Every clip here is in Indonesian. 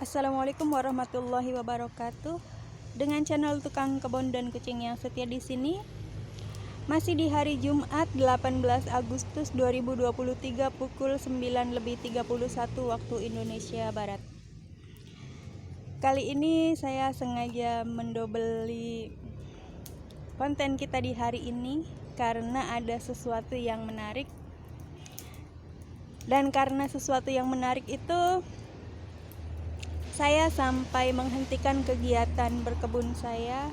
Assalamualaikum warahmatullahi wabarakatuh. Dengan channel Tukang Kebun dan Kucing yang setia di sini, masih di hari Jumat 18 Agustus 2023 pukul 9:31 waktu Indonesia Barat. Kali ini saya sengaja mendobeli konten kita di hari ini karena ada sesuatu yang menarik. Dan karena sesuatu yang menarik itu, saya sampai menghentikan kegiatan berkebun saya.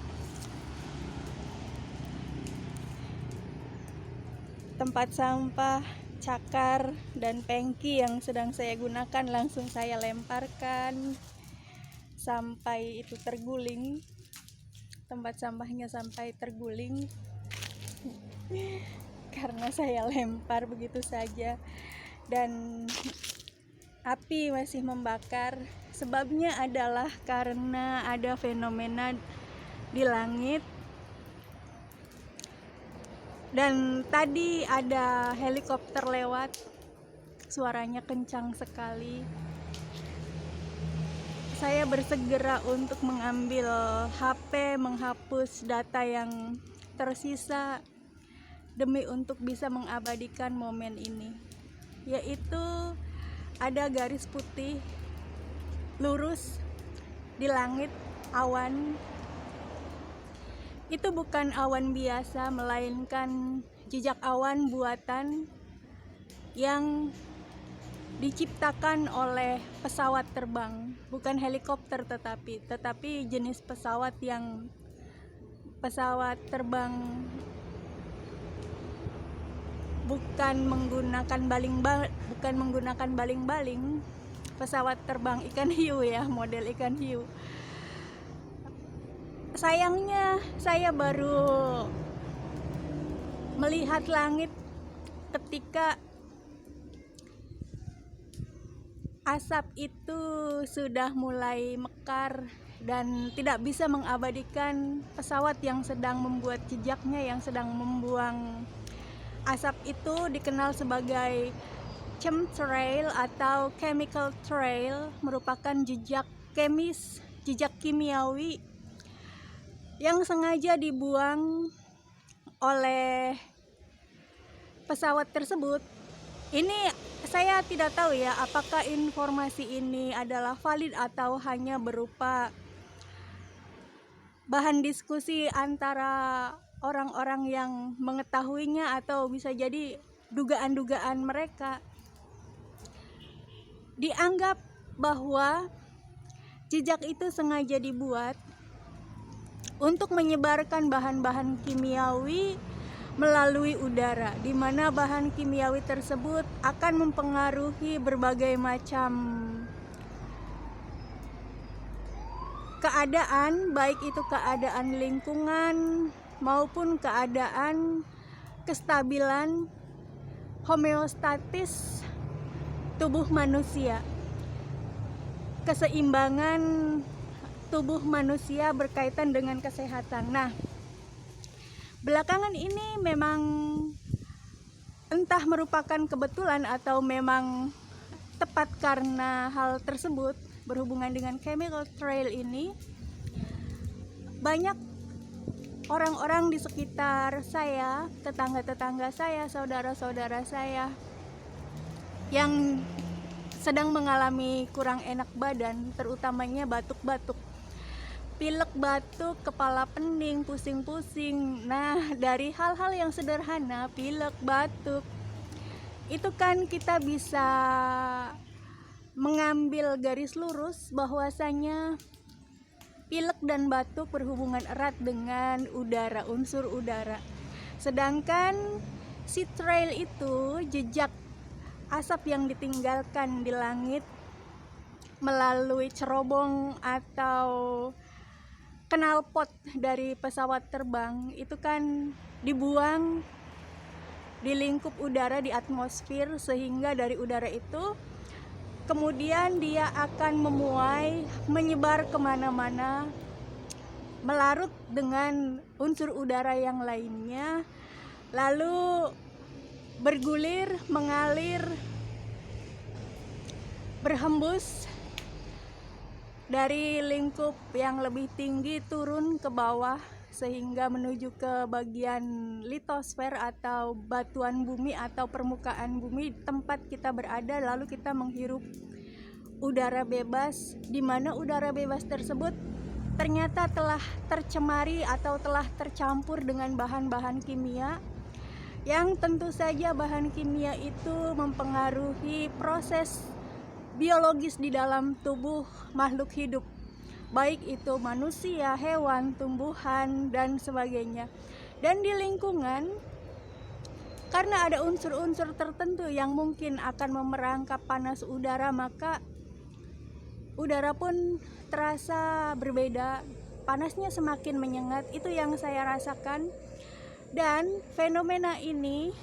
Tempat sampah, cakar, dan pengki yang sedang saya gunakan langsung saya lemparkan sampai itu terguling. Tempat sampahnya sampai terguling karena saya lempar begitu saja. Dan api masih membakar. Sebabnya adalah karena ada fenomena di langit. Dan tadi ada helikopter lewat. Suaranya kencang sekali. Saya bersegera untuk mengambil HP, menghapus data yang tersisa demi untuk bisa mengabadikan momen ini. Yaitu ada garis putih lurus di langit, awan. Itu bukan awan biasa, melainkan jejak awan buatan yang diciptakan oleh pesawat terbang, bukan helikopter, tetapi jenis pesawat terbang bukan menggunakan baling-baling, pesawat terbang ikan hiu ya, model ikan hiu. Sayangnya saya baru melihat langit ketika asap itu sudah mulai mekar dan tidak bisa mengabadikan pesawat yang sedang membuat jejaknya, yang sedang membuang asap. Itu dikenal sebagai chemtrail atau chemical trail, merupakan jejak kimiawi yang sengaja dibuang oleh pesawat tersebut. Ini saya tidak tahu ya, apakah informasi ini adalah valid atau hanya berupa bahan diskusi antara orang-orang yang mengetahuinya, atau bisa jadi dugaan-dugaan mereka. Dianggap bahwa jejak itu sengaja dibuat untuk menyebarkan bahan-bahan kimiawi melalui udara, di mana bahan kimiawi tersebut akan mempengaruhi berbagai macam keadaan, baik itu keadaan lingkungan maupun keadaan kestabilan homeostatis tubuh manusia, keseimbangan tubuh manusia berkaitan dengan kesehatan. Nah, belakangan ini memang entah merupakan kebetulan atau memang tepat karena hal tersebut berhubungan dengan chemical trail ini, banyak orang-orang di sekitar saya, tetangga-tetangga saya, saudara-saudara saya yang sedang mengalami kurang enak badan, terutamanya batuk-batuk, pilek, batuk, kepala pening, pusing-pusing. Nah, dari hal-hal yang sederhana, pilek, batuk, itu kan kita bisa mengambil garis lurus bahwasanya pilek dan batuk berhubungan erat dengan udara, unsur udara. Sedangkan si trail itu jejak asap yang ditinggalkan di langit melalui cerobong atau knalpot dari pesawat terbang, itu kan dibuang di lingkup udara, di atmosfer, sehingga dari udara itu kemudian dia akan memuai, menyebar kemana-mana, melarut dengan unsur udara yang lainnya, lalu bergulir, mengalir, berhembus dari lingkup yang lebih tinggi turun ke bawah sehingga menuju ke bagian litosfer atau batuan bumi atau permukaan bumi tempat kita berada, lalu kita menghirup udara bebas, di mana udara bebas tersebut ternyata telah tercemari atau telah tercampur dengan bahan-bahan kimia yang tentu saja bahan kimia itu mempengaruhi proses biologis di dalam tubuh makhluk hidup, baik itu manusia, hewan, tumbuhan, dan sebagainya. Dan di lingkungan, karena ada unsur-unsur tertentu yang mungkin akan memerangkap panas udara, maka udara pun terasa berbeda, panasnya semakin menyengat. Itu yang saya rasakan. Dan fenomena ini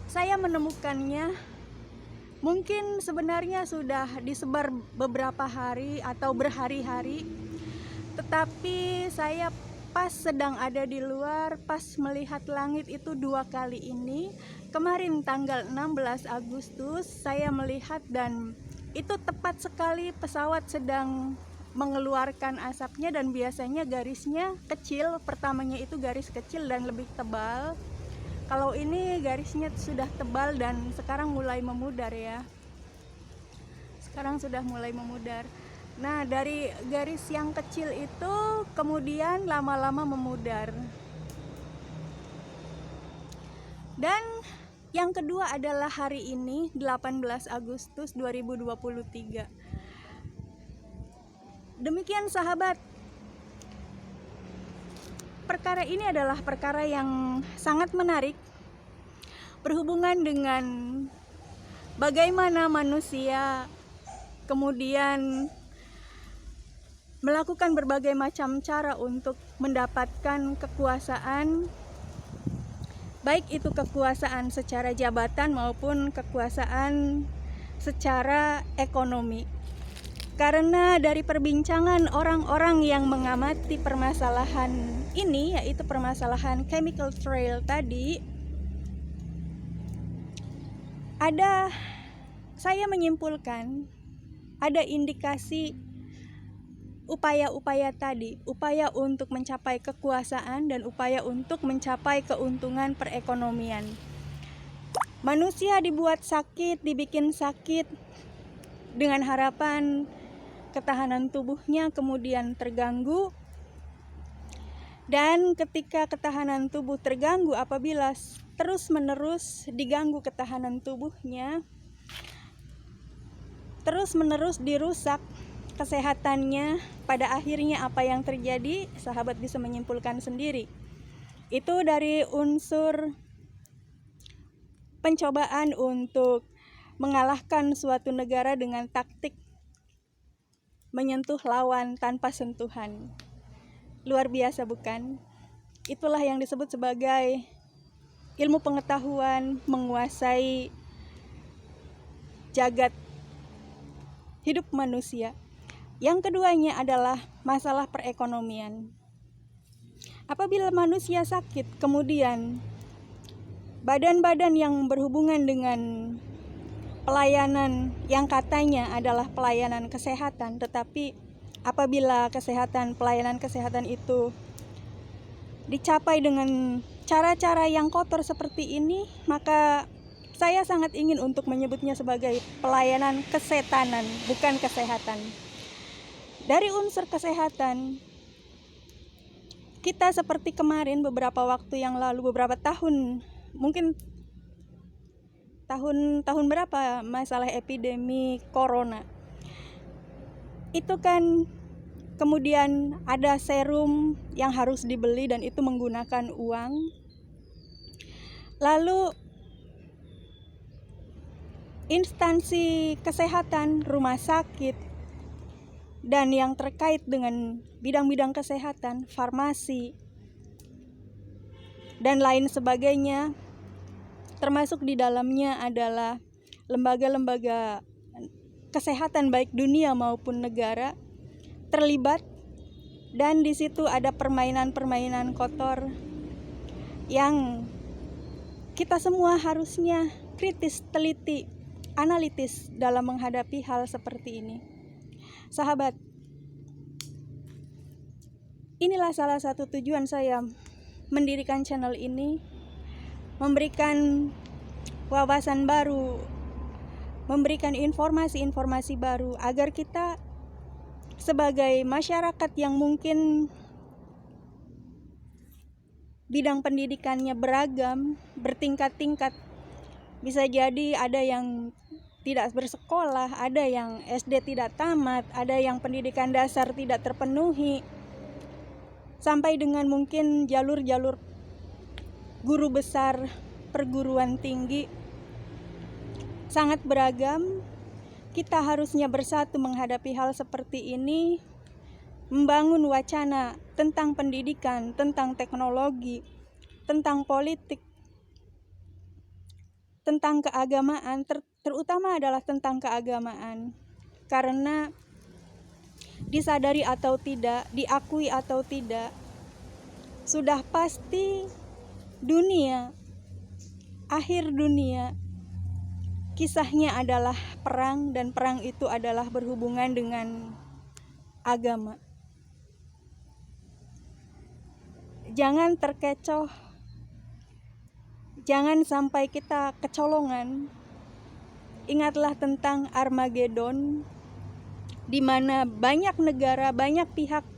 saya menemukannya mungkin sebenarnya sudah disebar beberapa hari atau berhari-hari, tetapi saya pas sedang ada di luar, pas melihat langit itu 2 kali ini. Kemarin tanggal 16 Agustus saya melihat, dan itu tepat sekali pesawat sedang mengeluarkan asapnya, dan biasanya garisnya kecil, pertamanya itu garis kecil dan lebih tebal. Kalau ini garisnya sudah tebal dan sekarang mulai memudar ya. Sekarang sudah mulai memudar. Nah, dari garis yang kecil itu kemudian lama-lama memudar. Dan yang kedua adalah hari ini 18 Agustus 2023. Demikian sahabat, perkara ini adalah perkara yang sangat menarik berhubungan dengan bagaimana manusia kemudian melakukan berbagai macam cara untuk mendapatkan kekuasaan, baik itu kekuasaan secara jabatan maupun kekuasaan secara ekonomi. Karena dari perbincangan orang-orang yang mengamati permasalahan ini, yaitu permasalahan chemical trail tadi, saya menyimpulkan ada indikasi upaya-upaya tadi, upaya untuk mencapai kekuasaan dan upaya untuk mencapai keuntungan perekonomian. Manusia dibuat sakit, dibikin sakit dengan harapan ketahanan tubuhnya kemudian terganggu, dan ketika ketahanan tubuh terganggu, apabila terus-menerus diganggu ketahanan tubuhnya, terus-menerus dirusak kesehatannya, pada akhirnya apa yang terjadi, sahabat bisa menyimpulkan sendiri. Itu dari unsur pencobaan untuk mengalahkan suatu negara dengan taktik menyentuh lawan tanpa sentuhan. Luar biasa bukan? Itulah yang disebut sebagai ilmu pengetahuan menguasai jagat hidup manusia. Yang keduanya adalah masalah perekonomian. Apabila manusia sakit, kemudian badan-badan yang berhubungan dengan pelayanan yang katanya adalah pelayanan kesehatan, tetapi apabila pelayanan kesehatan itu dicapai dengan cara-cara yang kotor seperti ini, maka saya sangat ingin untuk menyebutnya sebagai pelayanan kesetanan, bukan kesehatan. Dari unsur kesehatan, kita seperti kemarin beberapa waktu yang lalu, beberapa tahun, mungkin tahun berapa, masalah epidemi corona itu kan, kemudian ada serum yang harus dibeli dan itu menggunakan uang. Lalu instansi kesehatan, rumah sakit, dan yang terkait dengan bidang-bidang kesehatan, farmasi, dan lain sebagainya, termasuk di dalamnya adalah lembaga-lembaga kesehatan baik dunia maupun negara terlibat, dan di situ ada permainan-permainan kotor yang kita semua harusnya kritis, teliti, analitis dalam menghadapi hal seperti ini. Sahabat, inilah salah satu tujuan saya mendirikan channel ini, memberikan wawasan baru, memberikan informasi-informasi baru agar kita sebagai masyarakat yang mungkin bidang pendidikannya beragam, bertingkat-tingkat. Bisa jadi ada yang tidak bersekolah, ada yang SD tidak tamat, ada yang pendidikan dasar tidak terpenuhi, sampai dengan mungkin jalur-jalur guru besar perguruan tinggi. Sangat beragam. Kita harusnya bersatu menghadapi hal seperti ini, membangun wacana tentang pendidikan, tentang teknologi, tentang politik, tentang keagamaan, terutama adalah tentang keagamaan. Karena disadari atau tidak, diakui atau tidak, sudah pasti dunia, akhir dunia, kisahnya adalah perang, dan perang itu adalah berhubungan dengan agama. Jangan terkecoh, jangan sampai kita kecolongan. Ingatlah tentang Armageddon, di mana banyak negara, banyak pihak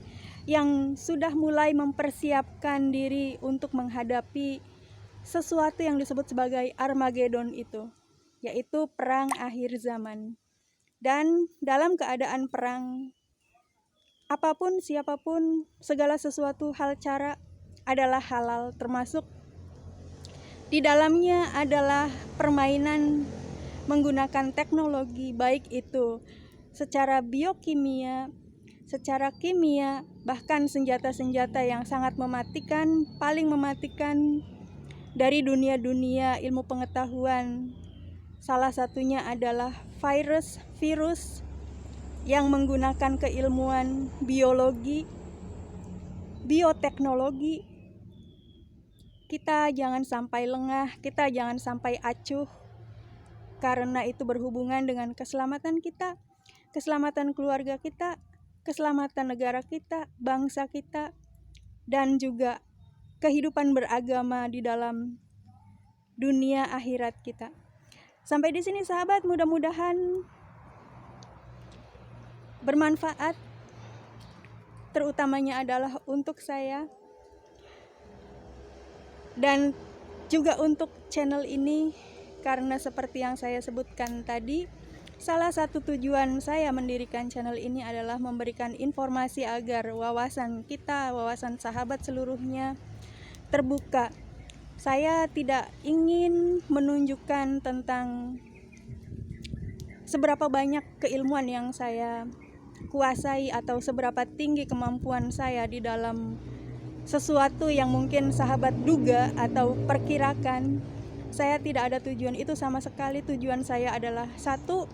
yang sudah mulai mempersiapkan diri untuk menghadapi sesuatu yang disebut sebagai Armageddon itu, yaitu perang akhir zaman. Dan dalam keadaan perang, apapun, siapapun, segala sesuatu hal cara adalah halal, termasuk di dalamnya adalah permainan menggunakan teknologi, baik itu secara biokimia, secara kimia, bahkan senjata-senjata yang sangat mematikan, paling mematikan dari dunia-dunia ilmu pengetahuan. Salah satunya adalah virus yang menggunakan keilmuan biologi, bioteknologi. Kita jangan sampai lengah, kita jangan sampai acuh, karena itu berhubungan dengan keselamatan kita, keselamatan keluarga kita, keselamatan negara kita, bangsa kita, dan juga kehidupan beragama di dalam dunia akhirat kita. Sampai di sini sahabat, mudah-mudahan bermanfaat, terutamanya adalah untuk saya dan juga untuk channel ini, karena seperti yang saya sebutkan tadi, salah satu tujuan saya mendirikan channel ini adalah memberikan informasi agar wawasan kita, wawasan sahabat seluruhnya terbuka. Saya tidak ingin menunjukkan tentang seberapa banyak keilmuan yang saya kuasai atau seberapa tinggi kemampuan saya di dalam sesuatu yang mungkin sahabat duga atau perkirakan. Saya tidak ada tujuan itu sama sekali. Tujuan saya adalah satu,